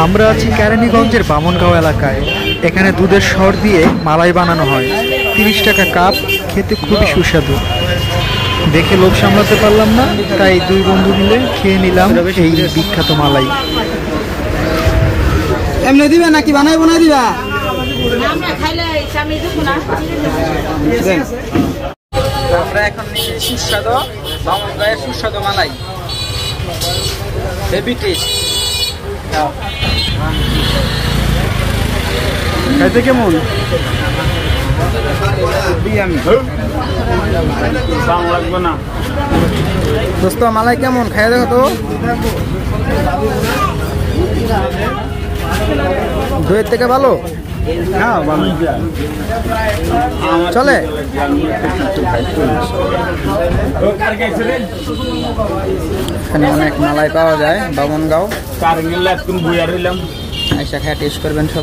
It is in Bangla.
আমরা আছি কেরানীগঞ্জের বামনগাঁও এলাকায়। এখানে দুধের সর দিয়ে মালাই বানানো হয়। 30 টাকা কাপ, খেতে খুবই সুস্বাদু। দেখে লোভ সামলাতে পারলাম না, তাই দুই বন্ধু মিলে খেয়ে নিলাম এই বিখ্যাত মালাই। এমনি দিবে নাকি বানাই বানাই দিবা? আমরা এখন সুস্বাদু বামনগাঁয়ের সুস্বাদু মালাই, হেভি টেস্ট। খাইতে কেমন? দোস্ত মালাই কেমন? খাইয়া দেখো তো। দইয়ের থেকে ভালো? হ্যাঁ ভালো চলে। এখানে অনেক মালাই পাওয়া যায় বামনগাঁও। আইসা খেয়ে টেস্ট করবেন সব।